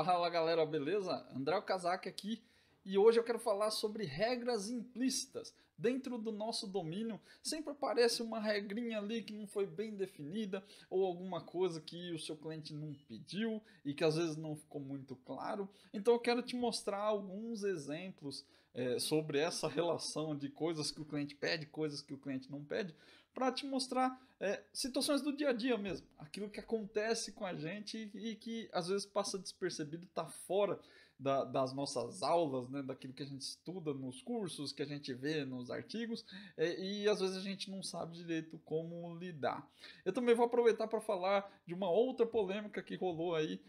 Fala galera, beleza? André Kazak aqui e hoje eu quero falar sobre regras implícitas. Dentro do nosso domínio sempre aparece uma regrinha ali que não foi bem definida ou alguma coisa que o seu cliente não pediu e que às vezes não ficou muito claro. Então eu quero te mostrar alguns exemplos sobre essa relação de coisas que o cliente pede, coisas que o cliente não pede, para te mostrar situações do dia a dia mesmo, aquilo que acontece com a gente e que às vezes passa despercebido, está fora das nossas aulas, né, daquilo que a gente estuda nos cursos, que a gente vê nos artigos, e às vezes a gente não sabe direito como lidar. Eu também vou aproveitar para falar de uma outra polêmica que rolou aí,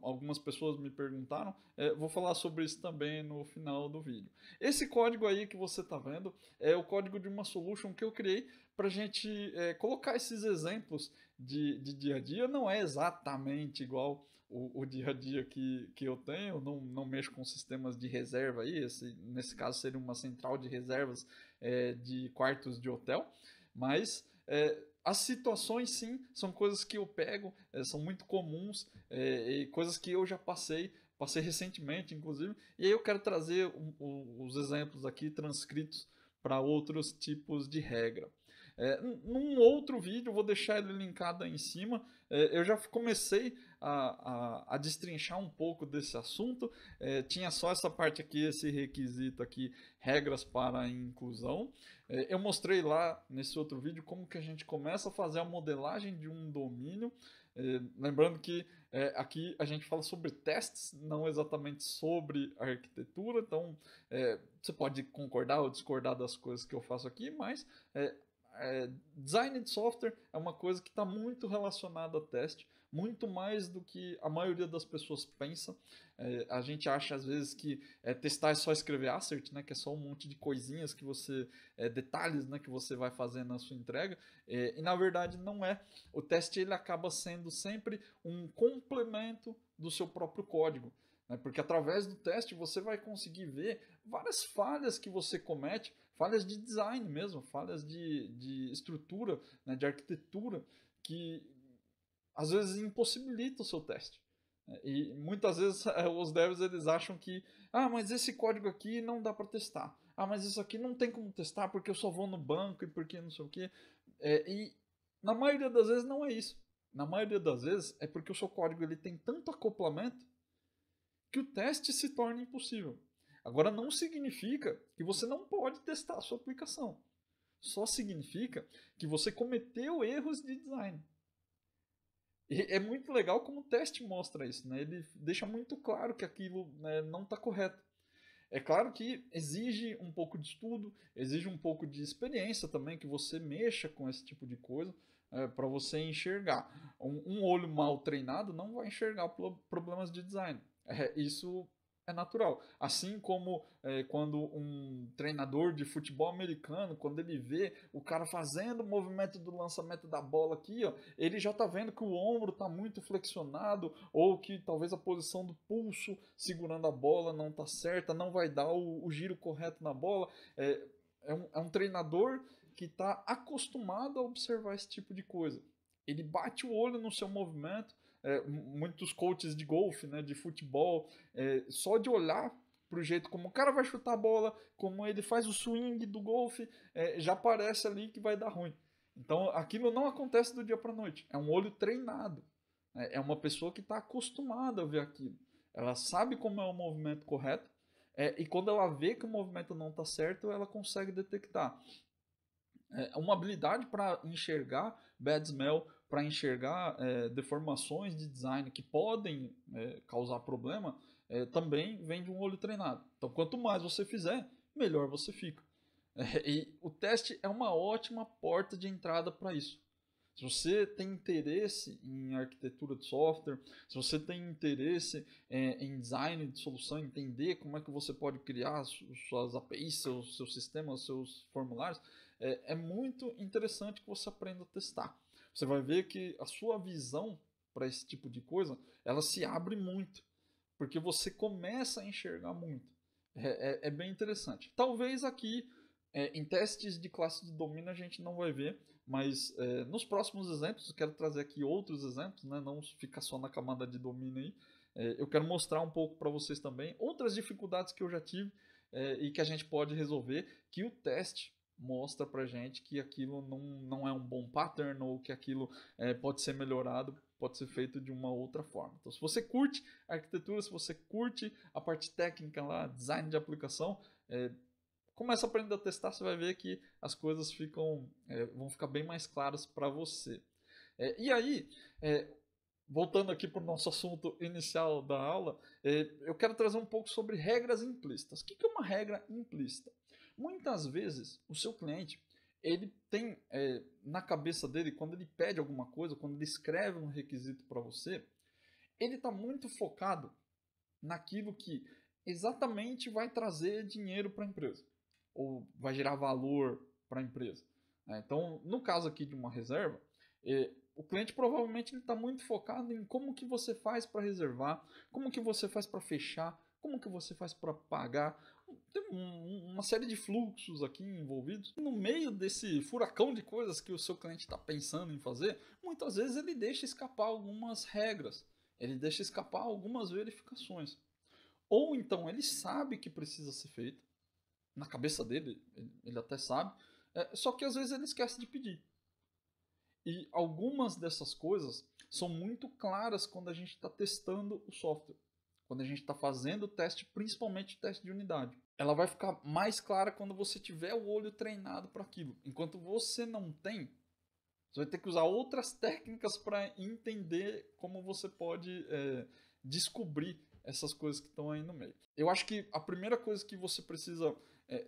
algumas pessoas me perguntaram, vou falar sobre isso também no final do vídeo. Esse código aí que você está vendo é o código de uma solution que eu criei para a gente colocar esses exemplos de dia a dia. Não é exatamente igual o dia a dia que eu tenho, não mexo com sistemas de reserva aí, nesse caso seria uma central de reservas de quartos de hotel, mas as situações sim são coisas que eu pego, são muito comuns e coisas que eu já passei recentemente inclusive, e aí eu quero trazer os exemplos aqui transcritos para outros tipos de regra. Num outro vídeo, vou deixar ele linkado aí em cima, eu já comecei a destrinchar um pouco desse assunto, tinha só essa parte aqui, esse requisito aqui, regras para a inclusão. Eu mostrei lá nesse outro vídeo como que a gente começa a fazer a modelagem de um domínio, lembrando que aqui a gente fala sobre testes, não exatamente sobre arquitetura, então você pode concordar ou discordar das coisas que eu faço aqui, mas design de software é uma coisa que está muito relacionada a teste, muito mais do que a maioria das pessoas pensa. A gente acha às vezes que testar é só escrever assert, né, que é só um monte de coisinhas que você, detalhes, né, que você vai fazer na sua entrega, e na verdade não é. O teste ele acaba sendo sempre um complemento do seu próprio código, né, porque através do teste você vai conseguir ver várias falhas que você comete, falhas de design mesmo, falhas de estrutura, né, de arquitetura, que às vezes impossibilita o seu teste. E muitas vezes os devs eles acham que, mas esse código aqui não dá para testar. Mas isso aqui não tem como testar porque eu só vou no banco e porque não sei o quê. E na maioria das vezes não é isso. Na maioria das vezes é porque o seu código ele tem tanto acoplamento que o teste se torna impossível. Agora não significa que você não pode testar a sua aplicação. Só significa que você cometeu erros de design. E é muito legal como o teste mostra isso, né? Ele deixa muito claro que aquilo, né, não está correto. É claro que exige um pouco de estudo, exige um pouco de experiência também, que você mexa com esse tipo de coisa, para você enxergar. Um olho mal treinado não vai enxergar problemas de design. Isso é natural. Assim como quando um treinador de futebol americano, quando ele vê o cara fazendo o movimento do lançamento da bola aqui, ó, ele já está vendo que o ombro está muito flexionado ou que talvez a posição do pulso segurando a bola não está certa, não vai dar o giro correto na bola. É um treinador que está acostumado a observar esse tipo de coisa. Ele bate o olho no seu movimento. Muitos coaches de golfe, né, de futebol, só de olhar para o jeito como o cara vai chutar a bola, como ele faz o swing do golfe, já parece ali que vai dar ruim. Então aquilo não acontece do dia para a noite. É um olho treinado. É uma pessoa que está acostumada a ver aquilo. Ela sabe como é o movimento correto, e quando ela vê que o movimento não está certo, ela consegue detectar. Uma habilidade para enxergar bad smell, para enxergar deformações de design que podem causar problema, também vem de um olho treinado. Então, quanto mais você fizer, melhor você fica. E o teste é uma ótima porta de entrada para isso. Se você tem interesse em arquitetura de software, se você tem interesse em design de solução, entender como é que você pode criar suas APIs, seus sistemas, seus formulários, é muito interessante que você aprenda a testar. Você vai ver que a sua visão para esse tipo de coisa, ela se abre muito, porque você começa a enxergar muito. É bem interessante. Talvez aqui, em testes de classe de domínio, a gente não vai ver, mas nos próximos exemplos, eu quero trazer aqui outros exemplos, né? Não ficar só na camada de domínio aí. eu quero mostrar um pouco para vocês também outras dificuldades que eu já tive e que a gente pode resolver, que o teste mostra pra gente que aquilo não é um bom pattern ou que aquilo pode ser melhorado, pode ser feito de uma outra forma. Então, se você curte arquitetura, se você curte a parte técnica lá, design de aplicação, começa a aprender a testar, você vai ver que as coisas vão ficar bem mais claras para você. E aí, voltando aqui para o nosso assunto inicial da aula, eu quero trazer um pouco sobre regras implícitas. O que é uma regra implícita? Muitas vezes, o seu cliente, ele tem na cabeça dele, quando ele pede alguma coisa, quando ele escreve um requisito para você, ele está muito focado naquilo que exatamente vai trazer dinheiro para a empresa, ou vai gerar valor para a empresa. Então, no caso aqui de uma reserva, o cliente provavelmente está muito focado em como que você faz para reservar, como que você faz para fechar, como que você faz para pagar. Tem uma série de fluxos aqui envolvidos. No meio desse furacão de coisas que o seu cliente está pensando em fazer, muitas vezes ele deixa escapar algumas regras, ele deixa escapar algumas verificações. Ou então ele sabe que precisa ser feito, na cabeça dele, ele até sabe, só que às vezes ele esquece de pedir. E algumas dessas coisas são muito claras quando a gente está testando o software. Quando a gente está fazendo o teste, principalmente o teste de unidade. Ela vai ficar mais clara quando você tiver o olho treinado para aquilo. Enquanto você não tem, você vai ter que usar outras técnicas para entender como você pode descobrir essas coisas que estão aí no meio. Eu acho que a primeira coisa que você precisa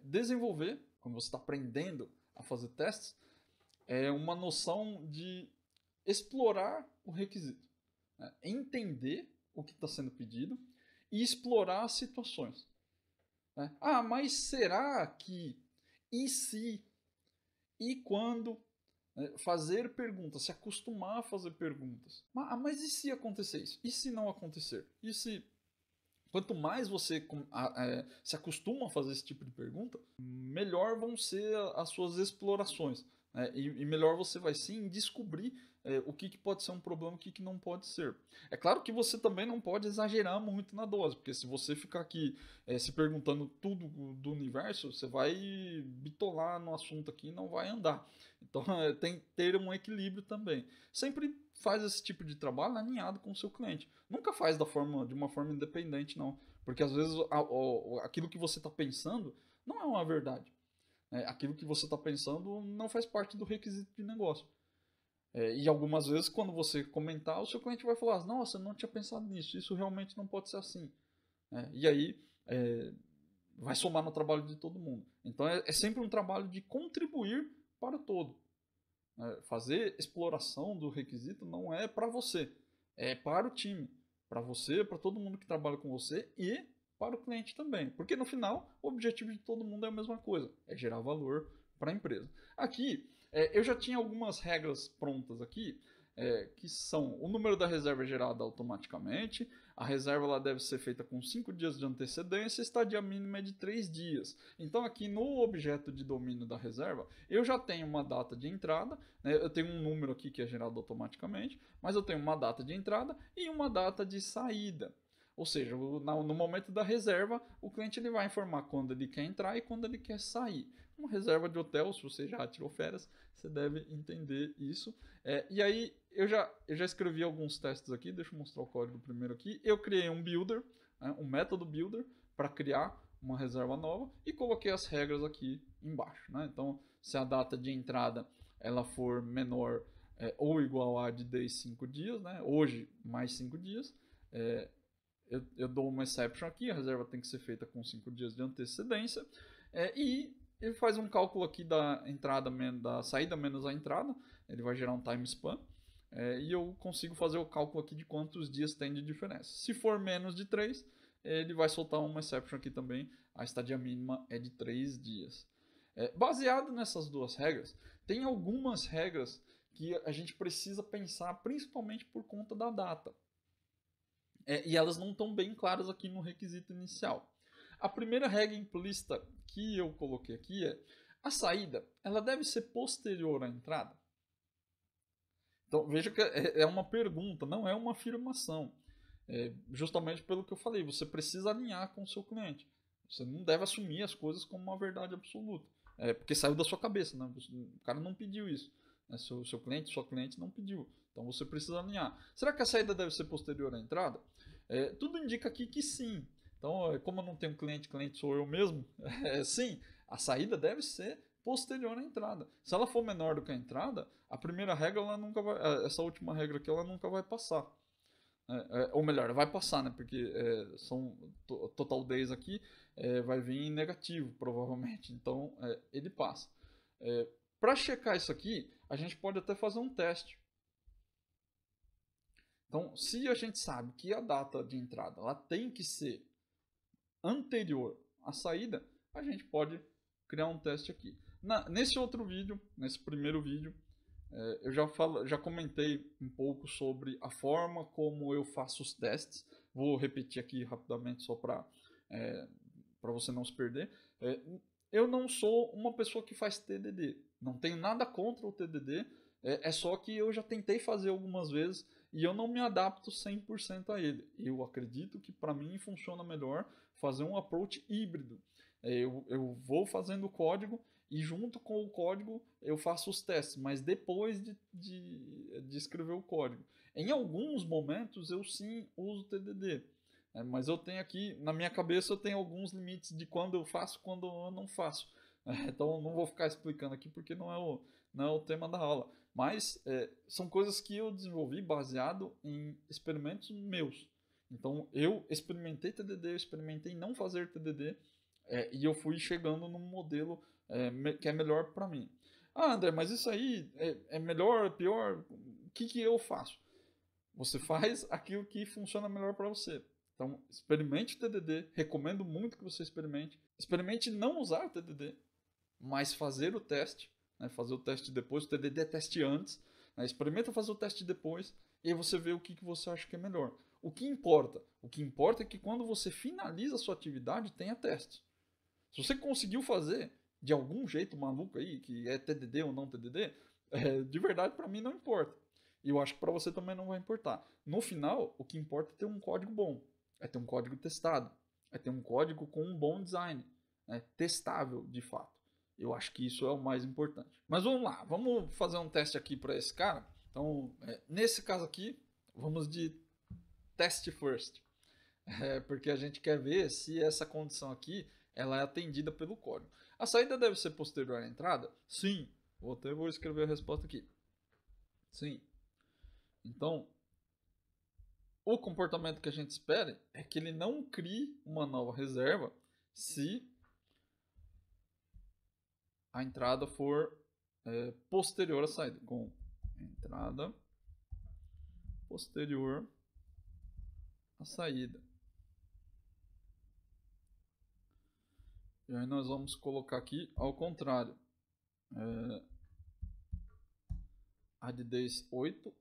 desenvolver, quando você está aprendendo a fazer testes, é uma noção de explorar o requisito. Entender o que está sendo pedido e explorar as situações. Mas será que? E se? E quando? Fazer perguntas, se acostumar a fazer perguntas. Mas e se acontecer isso? E se não acontecer? E se... Quanto mais você se acostuma a fazer esse tipo de pergunta, melhor vão ser as suas explorações. E melhor você vai sim descobrir o que pode ser um problema e o que não pode ser. É claro que você também não pode exagerar muito na dose, porque se você ficar aqui se perguntando tudo do universo, você vai bitolar no assunto aqui e não vai andar. Então tem que ter um equilíbrio também. Sempre faz esse tipo de trabalho alinhado com o seu cliente. Nunca faz de uma forma independente, não. Porque às vezes aquilo que você está pensando não é uma verdade. Aquilo que você está pensando não faz parte do requisito de negócio. E algumas vezes, quando você comentar, o seu cliente vai falar: nossa, eu não tinha pensado nisso, isso realmente não pode ser assim. E aí vai somar no trabalho de todo mundo. Então é sempre um trabalho de contribuir para o todo. Fazer exploração do requisito não é para você, é para o time, para você, para todo mundo que trabalha com você e para o cliente também. Porque no final, o objetivo de todo mundo é a mesma coisa, é gerar valor para a empresa. Aqui, eu já tinha algumas regras prontas aqui, que são: o número da reserva é gerado automaticamente, a reserva ela deve ser feita com 5 dias de antecedência, a estadia mínima é de 3 dias. Então aqui no objeto de domínio da reserva, eu já tenho uma data de entrada, eu tenho um número aqui que é gerado automaticamente, mas eu tenho uma data de entrada e uma data de saída. Ou seja, no momento da reserva, o cliente ele vai informar quando ele quer entrar e quando ele quer sair. Uma reserva de hotel, se você já tirou férias, você deve entender isso. E aí, eu já escrevi alguns testes aqui, deixa eu mostrar o código primeiro aqui. Eu criei um builder, um método builder, para criar uma reserva nova e coloquei as regras aqui embaixo. Então, se a data de entrada ela for menor ou igual a de 5 dias, hoje mais 5 dias, eu dou uma exception aqui, a reserva tem que ser feita com 5 dias de antecedência, e ele faz um cálculo aqui da entrada da saída menos a entrada, ele vai gerar um time span, e eu consigo fazer o cálculo aqui de quantos dias tem de diferença. Se for menos de 3, ele vai soltar uma exception aqui também, a estadia mínima é de 3 dias. Baseado nessas duas regras, tem algumas regras que a gente precisa pensar, principalmente por conta da data. E elas não estão bem claras aqui no requisito inicial. A primeira regra implícita que eu coloquei aqui é: a saída ela deve ser posterior à entrada. Então veja que é uma pergunta, não é uma afirmação. Justamente pelo que eu falei, você precisa alinhar com o seu cliente. Você não deve assumir as coisas como uma verdade absoluta. Porque saiu da sua cabeça, né? O cara não pediu isso. Né? Seu cliente, sua cliente não pediu. Então você precisa alinhar. Será que a saída deve ser posterior à entrada? Tudo indica aqui que sim. Então, como eu não tenho cliente, cliente sou eu mesmo, sim, a saída deve ser posterior à entrada. Se ela for menor do que a entrada, a primeira regra, ela nunca vai, essa última regra aqui, ela nunca vai passar. Ou melhor, vai passar, né? Porque são total days aqui, vai vir em negativo, provavelmente. Então, ele passa. Para checar isso aqui, a gente pode até fazer um teste. Então, se a gente sabe que a data de entrada ela tem que ser anterior à saída, a gente pode criar um teste aqui. Nesse outro vídeo, nesse primeiro vídeo, eu já comentei um pouco sobre a forma como eu faço os testes. Vou repetir aqui rapidamente só para você não se perder. Eu não sou uma pessoa que faz TDD. Não tenho nada contra o TDD. É só que eu já tentei fazer algumas vezes e eu não me adapto 100% a ele. Eu acredito que para mim funciona melhor fazer um approach híbrido. Eu vou fazendo o código e junto com o código eu faço os testes, mas depois de escrever o código. Em alguns momentos eu sim uso TDD, mas eu tenho aqui, na minha cabeça eu tenho alguns limites de quando eu faço e quando eu não faço. Então não vou ficar explicando aqui porque não é o tema da aula. Mas são coisas que eu desenvolvi baseado em experimentos meus. Então eu experimentei TDD, eu experimentei não fazer TDD e eu fui chegando num modelo que é melhor para mim. Ah, André, mas isso aí é melhor, é pior? O que eu faço? Você faz aquilo que funciona melhor para você. Então, experimente o TDD. Recomendo muito que você experimente. Experimente não usar o TDD, mas fazer o teste. Né? Fazer o teste depois. O TDD é teste antes. Né? Experimenta fazer o teste depois. E aí você vê o que você acha que é melhor. O que importa? O que importa é que quando você finaliza a sua atividade, tenha teste. Se você conseguiu fazer de algum jeito maluco aí, que é TDD ou não TDD, de verdade para mim não importa. E eu acho que para você também não vai importar. No final, o que importa é ter um código bom, é ter um código testado, é ter um código com um bom design, testável de fato. Eu acho que isso é o mais importante. Mas vamos lá, vamos fazer um teste aqui para esse cara. Então, nesse caso aqui, vamos de test first. Porque a gente quer ver se essa condição aqui ela é atendida pelo código. A saída deve ser posterior à entrada? Sim. Vou escrever a resposta aqui. Sim. Então, o comportamento que a gente espera é que ele não crie uma nova reserva se a entrada for posterior à saída. Com entrada posterior à saída. E aí nós vamos colocar aqui ao contrário. Add days 8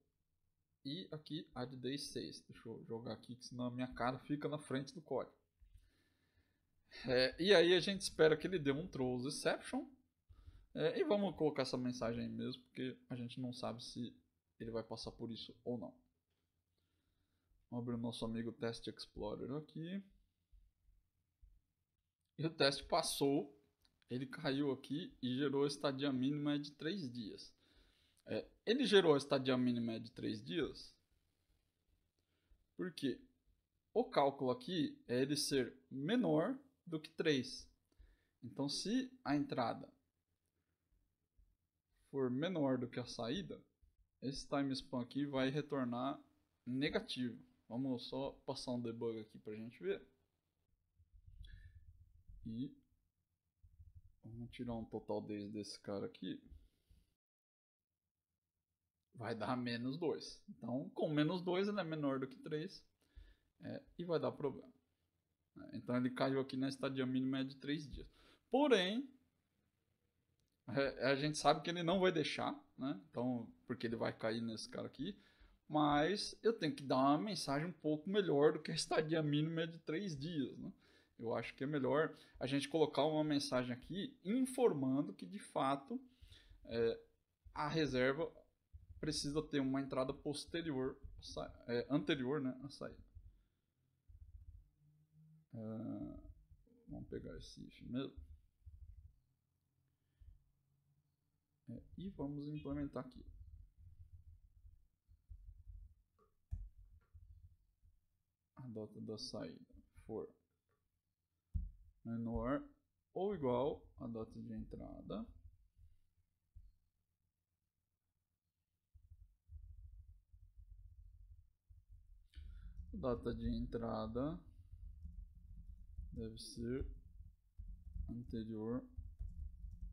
e aqui add days 6. Deixa eu jogar aqui, que senão a minha cara fica na frente do código. E aí a gente espera que ele dê um throws exception. E vamos colocar essa mensagem aí mesmo, porque a gente não sabe se ele vai passar por isso ou não. Vamos abrir o nosso amigo Test Explorer aqui. E o teste passou, ele caiu aqui e gerou a estadia mínima de 3 dias. Ele gerou a estadia mínima de 3 dias porque o cálculo aqui é ele ser menor do que 3. Então, se a entrada for menor do que a saída, esse time span aqui vai retornar negativo. Vamos só passar um debug aqui para a gente ver. E vamos tirar um total desse cara aqui. Vai dar menos 2. Então, com menos 2 ele é menor do que 3 e vai dar problema. Então ele caiu aqui na estadia mínima de 3 dias. Porém, a gente sabe que ele não vai deixar, né? Então, porque ele vai cair nesse cara aqui. Mas eu tenho que dar uma mensagem um pouco melhor do que a estadia mínima de 3 dias, né? Eu acho que é melhor a gente colocar uma mensagem aqui informando que de fato a reserva precisa ter uma entrada posterior, anterior, né, à saída. pegar esse if mesmo. E vamos implementar aqui. A data da saída for menor ou igual à data de entrada. A data de entrada deve ser anterior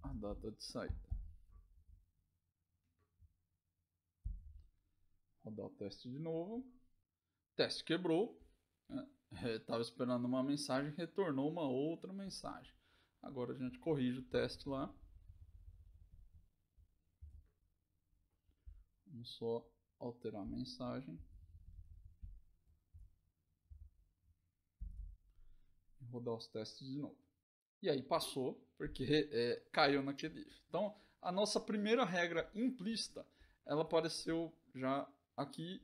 à data de saída. Rodar o teste de novo. O teste quebrou. Estava esperando uma mensagem, retornou uma outra mensagem. Agora a gente corrige o teste lá. Vamos só alterar a mensagem. Rodar os testes de novo. E aí passou, porque caiu naquele if. Então, a nossa primeira regra implícita, ela apareceu já aqui,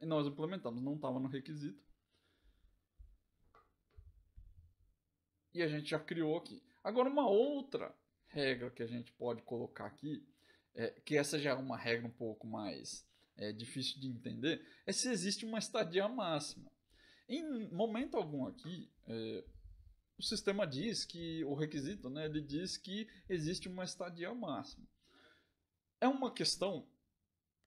e nós implementamos, não estava no requisito. E a gente já criou aqui. Agora, uma outra regra que a gente pode colocar aqui, que essa já é uma regra um pouco mais difícil de entender, é se existe uma estadia máxima. Em momento algum aqui, o sistema diz que, o requisito, né, ele diz que existe uma estadia máxima. É uma questão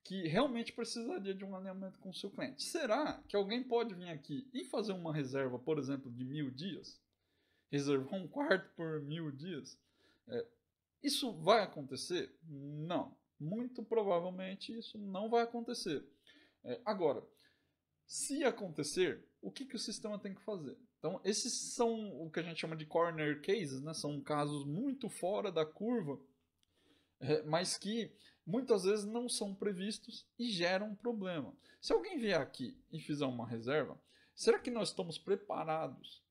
que realmente precisaria de um alinhamento com o seu cliente. Será que alguém pode vir aqui e fazer uma reserva, por exemplo, de 1000 dias? Reservar um quarto por 1000 dias? Isso vai acontecer? Não. Muito provavelmente isso não vai acontecer. Agora, se acontecer, o que o sistema tem que fazer? Então, esses são o que a gente chama de corner cases, né? São casos muito fora da curva, mas que muitas vezes não são previstos e geram um problema. Se alguém vier aqui e fizer uma reserva, será que nós estamos preparados,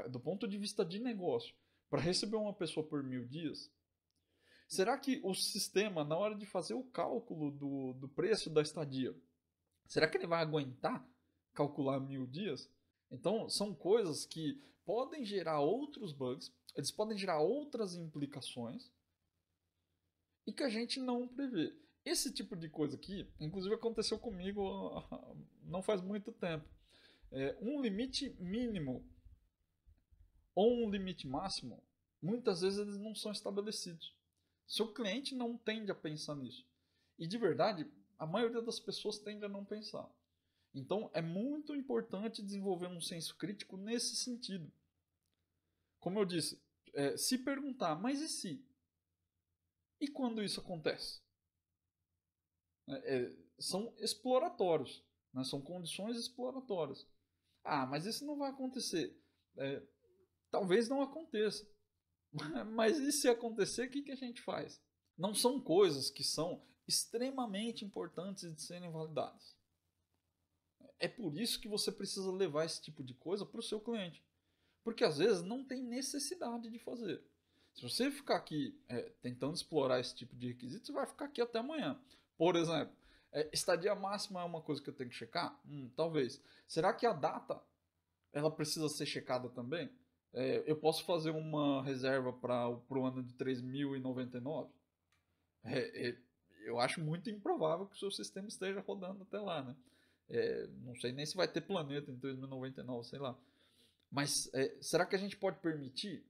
do ponto de vista de negócio, para receber uma pessoa por 1000 dias? Será que o sistema, na hora de fazer o cálculo do preço da estadia, será que ele vai aguentar calcular 1000 dias? Então, são coisas que podem gerar outros bugs, eles podem gerar outras implicações e que a gente não prevê. Esse tipo de coisa aqui, inclusive aconteceu comigo não faz muito tempo. Um limite mínimo ou um limite máximo, muitas vezes eles não são estabelecidos. Seu cliente não tende a pensar nisso. E de verdade, a maioria das pessoas tende a não pensar. Então, é muito importante desenvolver um senso crítico nesse sentido. Como eu disse, se perguntar, mas e se? E quando isso acontece? São exploratórios, né? São condições exploratórias. Ah, mas isso não vai acontecer. Talvez não aconteça. Mas e se acontecer, o que a gente faz? Não são coisas que são extremamente importantes de serem validadas. É por isso que você precisa levar esse tipo de coisa para o seu cliente. Porque às vezes não tem necessidade de fazer. Se você ficar aqui tentando explorar esse tipo de requisito, você vai ficar aqui até amanhã. Por exemplo, estadia máxima é uma coisa que eu tenho que checar? Talvez. Será que a data ela precisa ser checada também? Eu posso fazer uma reserva para o ano de 3099? Eu acho muito improvável que o seu sistema esteja rodando até lá, né? Não sei nem se vai ter planeta em 3099, sei lá. Mas será que a gente pode permitir?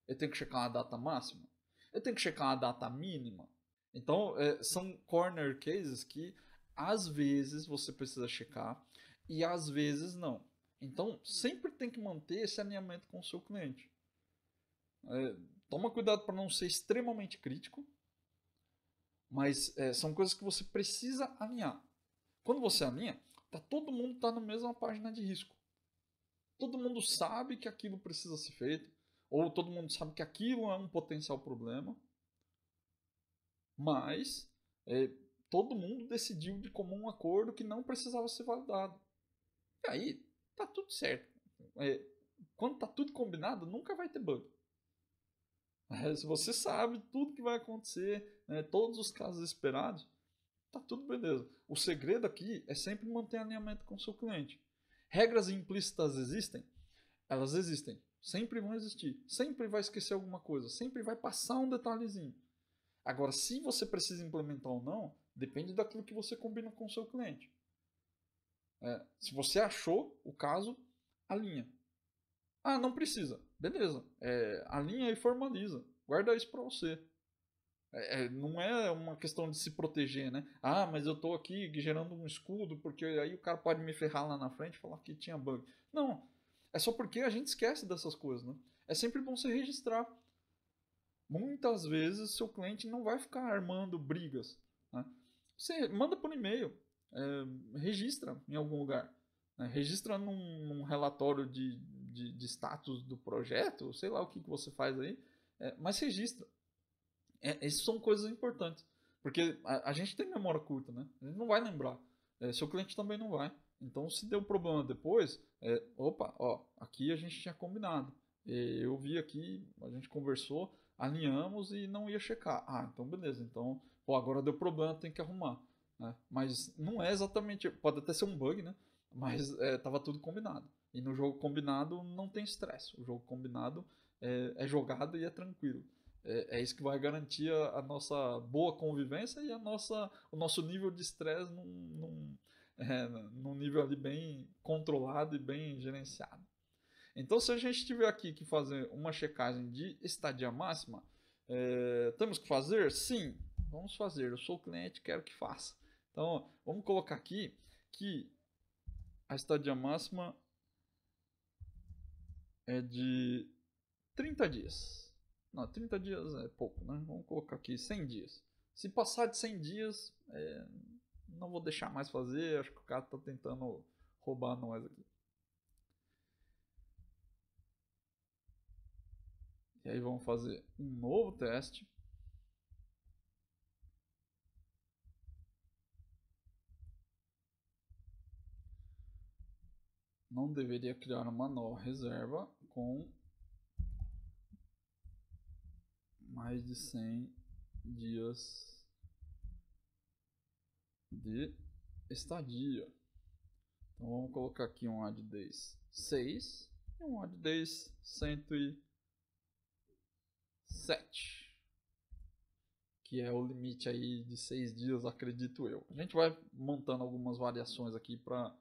Eu tenho que checar uma data máxima? Eu tenho que checar uma data mínima? Então, são corner cases que às vezes você precisa checar e às vezes não. Então, sempre tem que manter esse alinhamento com o seu cliente. Toma cuidado para não ser extremamente crítico, mas são coisas que você precisa alinhar. Quando você alinha, todo mundo está na mesma página de risco. Todo mundo sabe que aquilo precisa ser feito, ou todo mundo sabe que aquilo é um potencial problema, mas todo mundo decidiu de comum acordo que não precisava ser validado. E aí, tá tudo certo. Quando tá tudo combinado, nunca vai ter bug. Se você sabe tudo que vai acontecer, todos os casos esperados, tá tudo beleza. O segredo aqui é sempre manter alinhamento com o seu cliente. Regras implícitas existem? Elas existem. Sempre vão existir. Sempre vai esquecer alguma coisa. Sempre vai passar um detalhezinho. Agora, se você precisa implementar ou não, depende daquilo que você combina com o seu cliente. Se você achou o caso, alinha. Ah, não precisa. Beleza. Alinha e formaliza. Guarda isso para você. Não é uma questão de se proteger, né? Ah, mas eu tô aqui gerando um escudo porque aí o cara pode me ferrar lá na frente e falar que tinha bug. Não. É só porque a gente esquece dessas coisas, né? É sempre bom você registrar. Muitas vezes seu cliente não vai ficar armando brigas, né? Você manda por e-mail, registra em algum lugar, né? Registra num relatório de status do projeto, sei lá o que você faz aí, mas registra. Essas são coisas importantes, porque a gente tem memória curta, né? A gente não vai lembrar, seu cliente também não vai. Então, se deu problema depois, opa, ó, aqui a gente tinha combinado. Eu vi aqui, a gente conversou, alinhamos e não ia checar. Ah, então beleza. Então, pô, agora deu problema, tem que arrumar, né? Mas não é exatamente, pode até ser um bug, né? Mas tava tudo combinado. E no jogo combinado não tem estresse. O jogo combinado é jogado e é tranquilo. É isso que vai garantir a nossa boa convivência e o nosso nível de estresse num nível ali bem controlado e bem gerenciado. Então, se a gente tiver aqui que fazer uma checagem de estadia máxima, temos que fazer? Sim, vamos fazer. Eu sou o cliente, quero que faça. Então, vamos colocar aqui que a estadia máxima é de 30 dias. Não, 30 dias é pouco, né? Vamos colocar aqui 100 dias. Se passar de 100 dias, não vou deixar mais fazer. Acho que o cara está tentando roubar nós aqui. E aí vamos fazer um novo teste. Não deveria criar uma nova reserva com mais de 100 dias de estadia. Então vamos colocar aqui um add days 6 e um add days 107, que é o limite aí de 6 dias, acredito eu. A gente vai montando algumas variações aqui para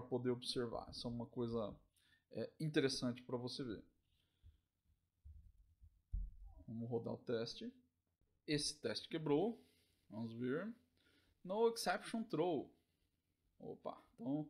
poder observar. Isso é uma coisa interessante para você ver. Vamos rodar o teste. Esse teste quebrou. Vamos ver. No exception throw. Opa, então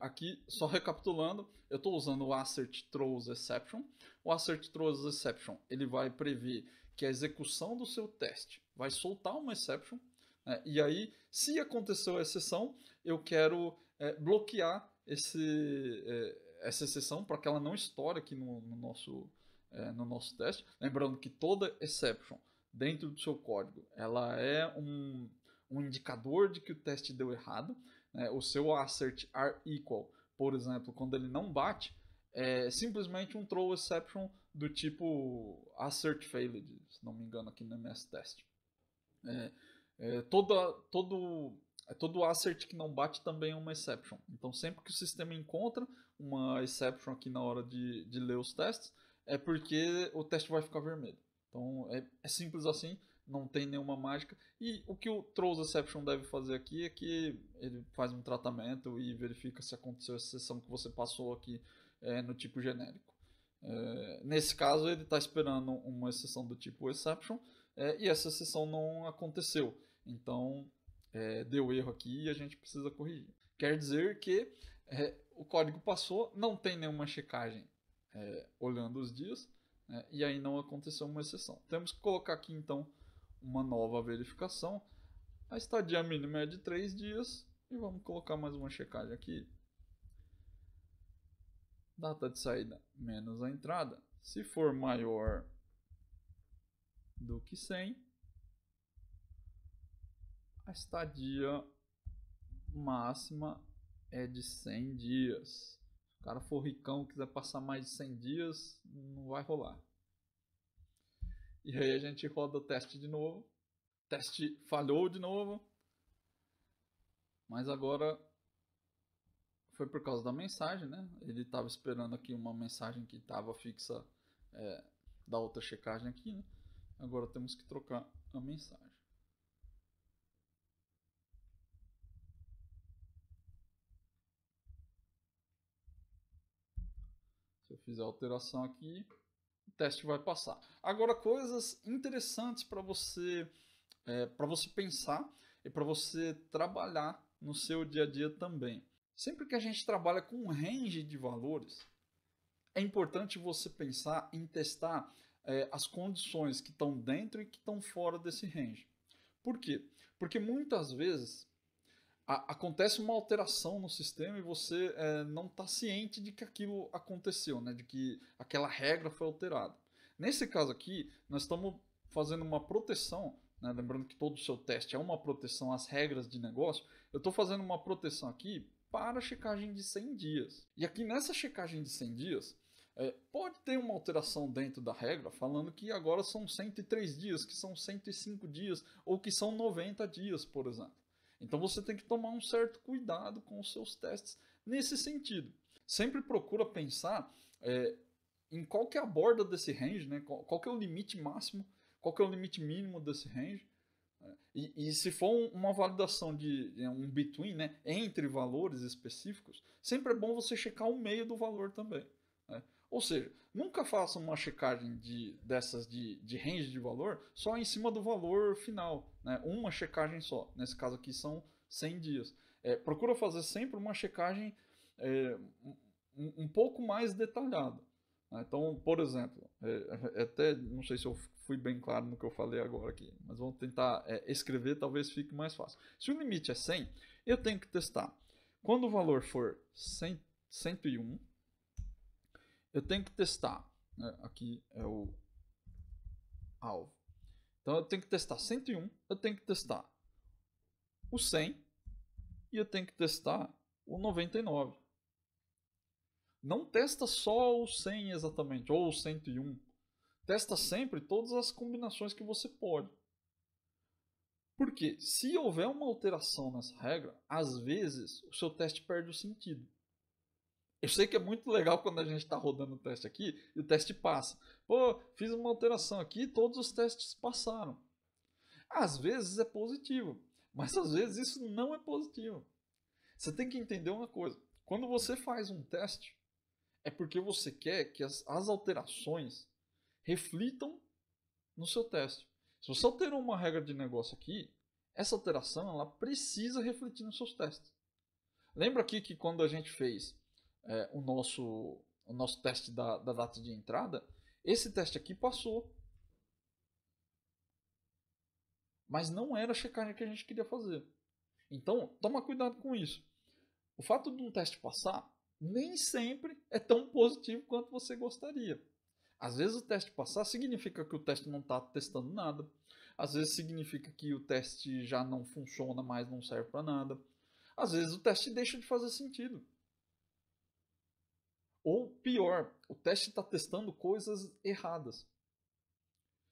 aqui só recapitulando, eu estou usando o assert throws exception. O assert throws exception ele vai prever que a execução do seu teste vai soltar uma exception, né? E aí, se aconteceu a exceção, eu quero bloquear essa exceção para que ela não estoure aqui no nosso teste. Lembrando que toda exception dentro do seu código ela é um indicador de que o teste deu errado. O seu assert are equal, por exemplo, quando ele não bate, é simplesmente um throw exception do tipo assert failed, se não me engano aqui no MS Test. Todo assert que não bate também é uma exception. Então sempre que o sistema encontra uma exception aqui na hora de ler os testes, é porque o teste vai ficar vermelho. Então é simples assim, não tem nenhuma mágica. E o que o throws exception deve fazer aqui é que ele faz um tratamento e verifica se aconteceu a exceção que você passou aqui no tipo genérico. Nesse caso ele está esperando uma exceção do tipo exception e essa exceção não aconteceu. Então deu erro aqui e a gente precisa corrigir. Quer dizer que o código passou, não tem nenhuma checagem olhando os dias, e aí não aconteceu uma exceção. Temos que colocar aqui então uma nova verificação. A estadia mínima é de 3 dias e vamos colocar mais uma checagem aqui. Data de saída menos a entrada. Se for maior do que 100, a estadia máxima é de 100 dias. Se o cara for ricão e quiser passar mais de 100 dias, não vai rolar. E aí a gente roda o teste de novo. O teste falhou de novo. Mas agora Foi por causa da mensagem, né? Ele estava esperando aqui uma mensagem que estava fixa da outra checagem aqui, né? Agora temos que trocar a mensagem. Se eu fizer a alteração aqui, o teste vai passar. Agora, coisas interessantes para você pensar e para você trabalhar no seu dia a dia também. Sempre que a gente trabalha com um range de valores, é importante você pensar em testar as condições que estão dentro e que estão fora desse range. Por quê? Porque muitas vezes acontece uma alteração no sistema e você não está ciente de que aquilo aconteceu, né? De que aquela regra foi alterada. Nesse caso aqui, nós estamos fazendo uma proteção, né? Lembrando que todo o seu teste é uma proteção às regras de negócio. Eu estou fazendo uma proteção aqui para a checagem de 100 dias. E aqui nessa checagem de 100 dias, pode ter uma alteração dentro da regra, falando que agora são 103 dias, que são 105 dias, ou que são 90 dias, por exemplo. Então você tem que tomar um certo cuidado com os seus testes nesse sentido. Sempre procura pensar em qual que é a borda desse range, né? Qual que é o limite máximo, qual que é o limite mínimo desse range. E se for uma validação de um between, né, entre valores específicos, sempre é bom você checar o meio do valor também. Né? Ou seja, nunca faça uma checagem dessas de range de valor só em cima do valor final. Né? Uma checagem só. Nesse caso aqui são 100 dias. Procura fazer sempre uma checagem um pouco mais detalhada. Então, por exemplo, até não sei se eu fui bem claro no que eu falei agora aqui, mas vamos tentar escrever, talvez fique mais fácil. Se o limite é 100, eu tenho que testar. Quando o valor for 101, eu tenho que testar. Né? Aqui é o alvo. Então, eu tenho que testar 101, eu tenho que testar o 100 e eu tenho que testar o 99. Não testa só o 100 exatamente, ou o 101. Testa sempre todas as combinações que você pode. Porque se houver uma alteração nessa regra, às vezes o seu teste perde o sentido. Eu sei que é muito legal quando a gente está rodando o teste aqui e o teste passa. Pô, fiz uma alteração aqui e todos os testes passaram. Às vezes é positivo, mas às vezes isso não é positivo. Você tem que entender uma coisa. Quando você faz um teste, é porque você quer que as alterações reflitam no seu teste. Se você alterou uma regra de negócio aqui, essa alteração ela precisa refletir nos seus testes. Lembra aqui que quando a gente fez o nosso teste da data de entrada, esse teste aqui passou. Mas não era a checagem que a gente queria fazer. Então, toma cuidado com isso. O fato de um teste passar nem sempre é tão positivo quanto você gostaria. Às vezes o teste passar significa que o teste não está testando nada. Às vezes significa que o teste já não funciona mais, não serve para nada. Às vezes o teste deixa de fazer sentido. Ou pior, o teste está testando coisas erradas.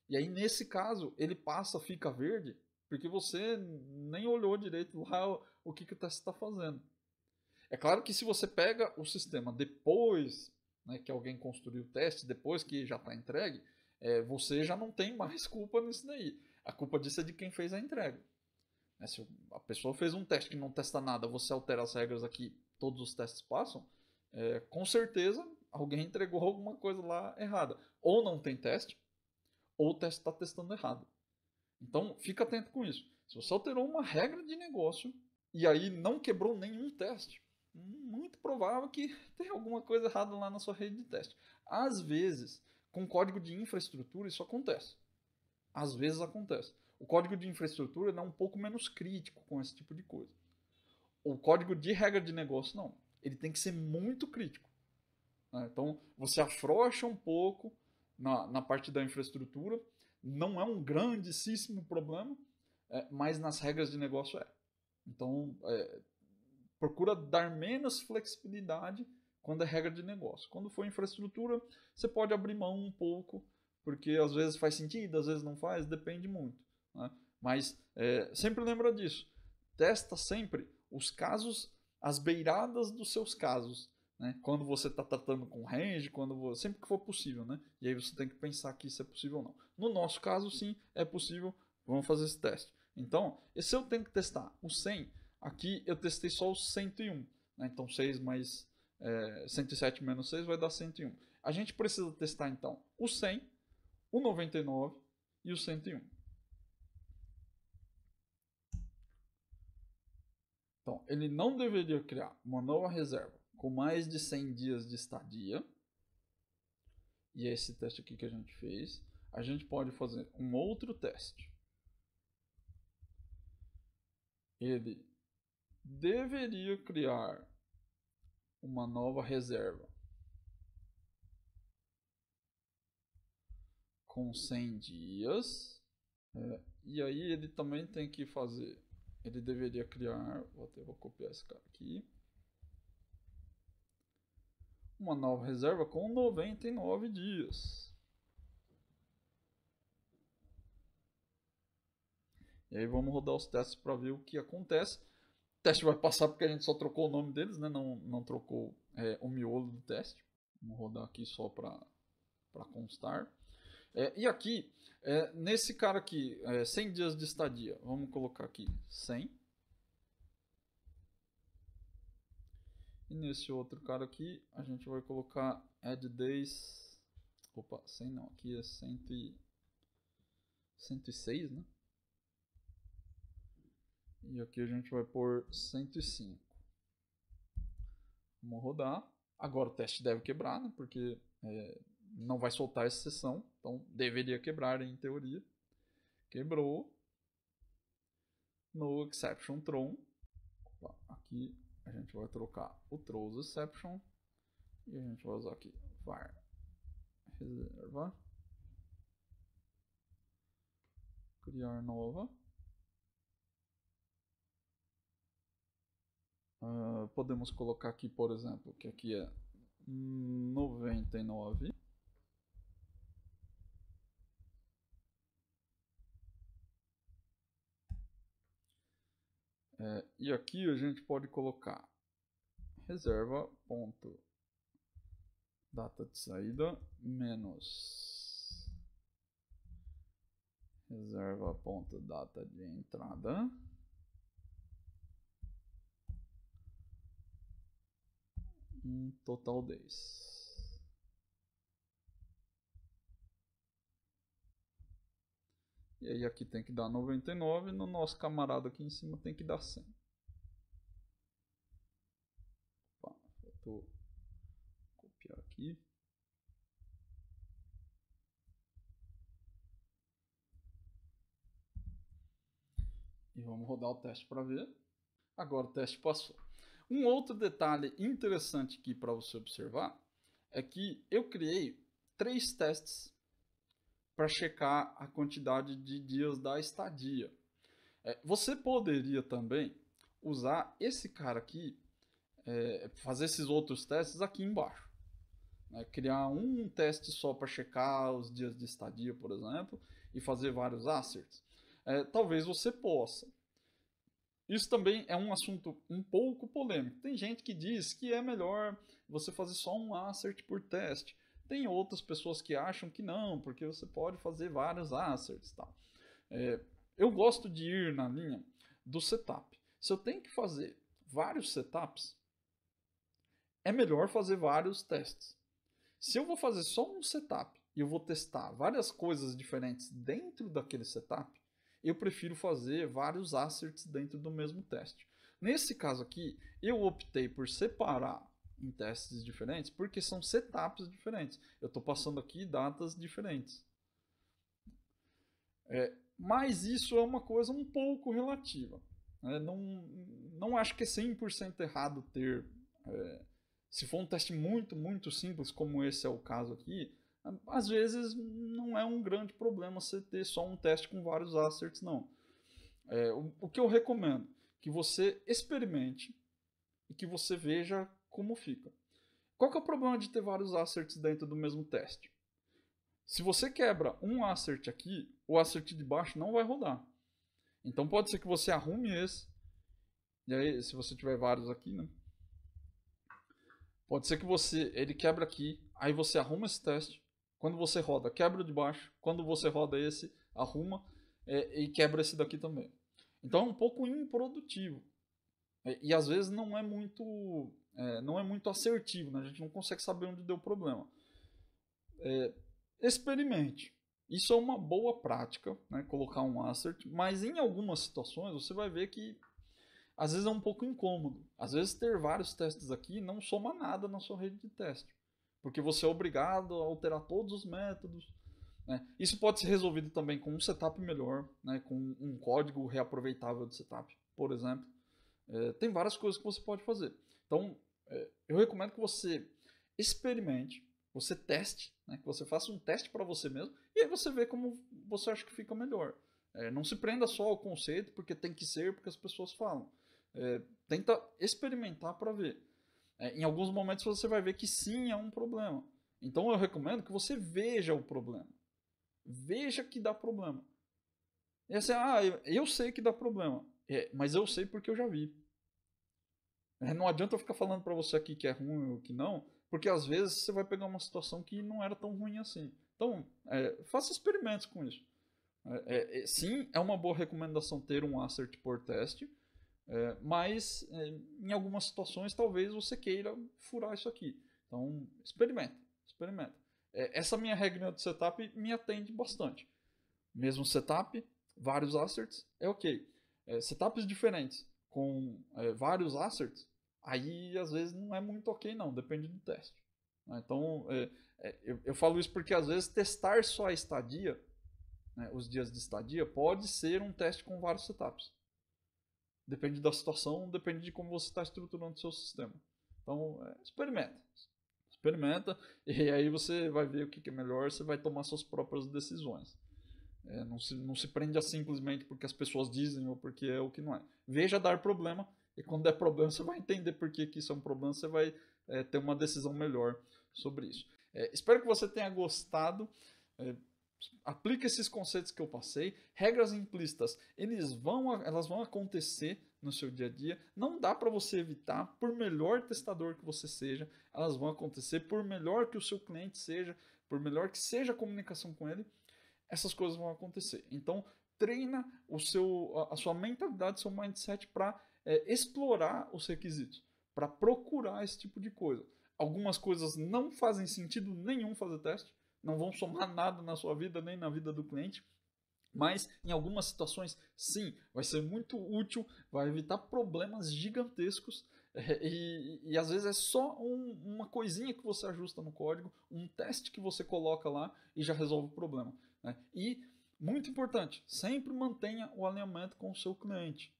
E aí nesse caso ele passa, fica verde, porque você nem olhou direito lá o que o teste está fazendo. É claro que se você pega o sistema depois, né, que alguém construiu o teste, depois que já está entregue, você já não tem mais culpa nisso daí. A culpa disso é de quem fez a entrega. Se a pessoa fez um teste que não testa nada, você altera as regras aqui, todos os testes passam, com certeza alguém entregou alguma coisa lá errada. Ou não tem teste, ou o teste está testando errado. Então, fica atento com isso. Se você alterou uma regra de negócio e aí não quebrou nenhum teste, muito provável que tem alguma coisa errada lá na sua rede de teste. Às vezes, com código de infraestrutura, isso acontece. Às vezes acontece. O código de infraestrutura é um pouco menos crítico com esse tipo de coisa. O código de regra de negócio, não. Ele tem que ser muito crítico. Né? Então, você afrouxa um pouco na parte da infraestrutura. Não é um grandíssimo problema, mas nas regras de negócio é. Então, procura dar menos flexibilidade quando é regra de negócio. Quando for infraestrutura, você pode abrir mão um pouco, porque às vezes faz sentido, às vezes não faz, depende muito. Né? Mas sempre lembra disso. Testa sempre os casos as beiradas dos seus casos, né? Quando você está tratando com range, sempre que for possível, né? E aí você tem que pensar que isso é possível ou não. No nosso caso, sim, é possível. Vamos fazer esse teste. Então, se eu tenho que testar o 100, aqui eu testei só o 101. Né? Então, 6 mais 107 menos 6 vai dar 101. A gente precisa testar, então, o 100, o 99 e o 101. Então, ele não deveria criar uma nova reserva com mais de 100 dias de estadia. E é esse teste aqui que a gente fez. A gente pode fazer um outro teste. Ele deveria criar uma nova reserva com 100 dias. E aí ele também tem que fazer. Ele deveria criar. Vou copiar esse cara aqui. Uma nova reserva com 99 dias. E aí vamos rodar os testes para ver o que acontece. O teste vai passar porque a gente só trocou o nome deles, né? Não trocou o miolo do teste. Vamos rodar aqui só para constar. E aqui, nesse cara aqui, 100 dias de estadia, vamos colocar aqui 100. E nesse outro cara aqui, a gente vai colocar add days. Opa, 100 não, aqui é 106, né? E aqui a gente vai pôr 105. Vamos rodar. Agora o teste deve quebrar, né? Porque não vai soltar essa sessão. Então deveria quebrar em teoria. Quebrou. No exception thrown. Aqui a gente vai trocar o throws exception. E a gente vai usar aqui var reserva. Criar nova. Podemos colocar aqui, por exemplo, que aqui é 99. E aqui a gente pode colocar reserva ponto data de saída menos reserva ponto data de entrada total days. E aí aqui tem que dar 99, no nosso camarada aqui em cima tem que dar 100. Opa, faltou copiar aqui. E vamos rodar o teste para ver. Agora o teste passou. Um outro detalhe interessante aqui para você observar é que eu criei 3 testes para checar a quantidade de dias da estadia. Você poderia também usar esse cara aqui, fazer esses outros testes aqui embaixo. Criar um teste só para checar os dias de estadia, por exemplo, e fazer vários asserts. Talvez você possa. Isso também é um assunto um pouco polêmico. Tem gente que diz que é melhor você fazer só um assert por teste. Tem outras pessoas que acham que não, porque você pode fazer vários asserts. Tá? Eu gosto de ir na linha do setup. Se eu tenho que fazer vários setups, é melhor fazer vários testes. Se eu vou fazer só um setup e eu vou testar várias coisas diferentes dentro daquele setup, eu prefiro fazer vários asserts dentro do mesmo teste. Nesse caso aqui, eu optei por separar em testes diferentes, porque são setups diferentes. Eu estou passando aqui datas diferentes. Mas isso é uma coisa um pouco relativa. Não acho que é 100% errado ter... se for um teste muito, muito simples, como esse é o caso aqui, às vezes não é um grande problema você ter só um teste com vários asserts, não. O que eu recomendo? Que você experimente e que você veja como fica. Qual que é o problema de ter vários asserts dentro do mesmo teste? Se você quebra um assert aqui, o assert de baixo não vai rodar. Então pode ser que você arrume esse E aí, se você tiver vários aqui, né? Pode ser que ele quebra aqui, aí você arruma esse teste. Quando você roda, quebra o de baixo. Quando você roda esse, arruma e quebra esse daqui também. Então é um pouco improdutivo. E às vezes não é muito assertivo, né? A gente não consegue saber onde deu o problema. Experimente. Isso é uma boa prática, né? Colocar um assert, mas em algumas situações você vai ver que às vezes é um pouco incômodo. Às vezes ter vários testes aqui não soma nada na sua rede de teste, porque você é obrigado a alterar todos os métodos. Né? Isso pode ser resolvido também com um setup melhor, né? Com um código reaproveitável de setup, por exemplo. Tem várias coisas que você pode fazer. Então, eu recomendo que você experimente, você teste, né? Que você faça um teste para você mesmo e aí você vê como você acha que fica melhor. Não se prenda só ao conceito porque tem que ser, porque as pessoas falam. Tenta experimentar para ver. Em alguns momentos você vai ver que sim, é um problema. Então eu recomendo que você veja o problema. Veja que dá problema. E assim, eu sei que dá problema, mas eu sei porque eu já vi. Não adianta eu ficar falando para você aqui que é ruim ou que não, porque às vezes você vai pegar uma situação que não era tão ruim assim. Então, faça experimentos com isso. Sim, é uma boa recomendação ter um assert por teste, mas em algumas situações talvez você queira furar isso aqui. Então, experimenta, experimenta. Essa minha regra de setup me atende bastante. Mesmo setup, vários asserts, é ok. Setups diferentes com vários asserts, aí às vezes não é muito ok não, depende do teste. Então, eu falo isso porque às vezes testar só a estadia, né, os dias de estadia, pode ser um teste com vários setups. Depende da situação, depende de como você está estruturando o seu sistema. Então, experimenta. Experimenta e aí você vai ver o que é melhor, você vai tomar suas próprias decisões. Não se prende a simplesmente porque as pessoas dizem ou porque é o que não é. Veja dar problema e quando der problema você vai entender por que isso é um problema, você vai ter uma decisão melhor sobre isso. Espero que você tenha gostado. Aplique esses conceitos que eu passei. Regras implícitas, elas vão acontecer no seu dia a dia. Não dá para você evitar, por melhor testador que você seja, elas vão acontecer, por melhor que o seu cliente seja, por melhor que seja a comunicação com ele, essas coisas vão acontecer. Então, treina a sua mentalidade, seu mindset para explorar os requisitos, para procurar esse tipo de coisa. Algumas coisas não fazem sentido nenhum fazer teste, não vão somar nada na sua vida, nem na vida do cliente. Mas em algumas situações, sim, vai ser muito útil, vai evitar problemas gigantescos. E às vezes é só uma coisinha que você ajusta no código, um teste que você coloca lá e já resolve o problema. Né? E, muito importante, sempre mantenha o alinhamento com o seu cliente.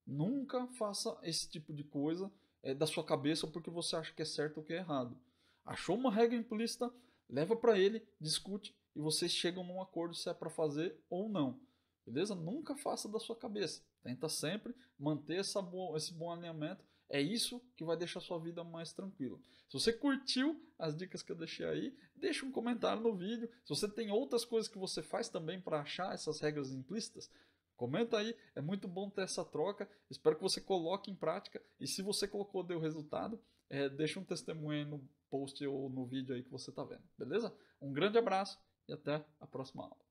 Nunca faça esse tipo de coisa da sua cabeça porque você acha que é certo ou que é errado. Achou uma regra implícita, leva para ele, discute e vocês chegam num acordo se é para fazer ou não. Beleza? Nunca faça da sua cabeça. Tenta sempre manter esse bom alinhamento. É isso que vai deixar a sua vida mais tranquila. Se você curtiu as dicas que eu deixei aí, deixa um comentário no vídeo. Se você tem outras coisas que você faz também para achar essas regras implícitas, comenta aí, é muito bom ter essa troca. Espero que você coloque em prática. E se você colocou, deu resultado, deixa um testemunho aí no post ou no vídeo aí que você está vendo. Beleza? Um grande abraço e até a próxima aula.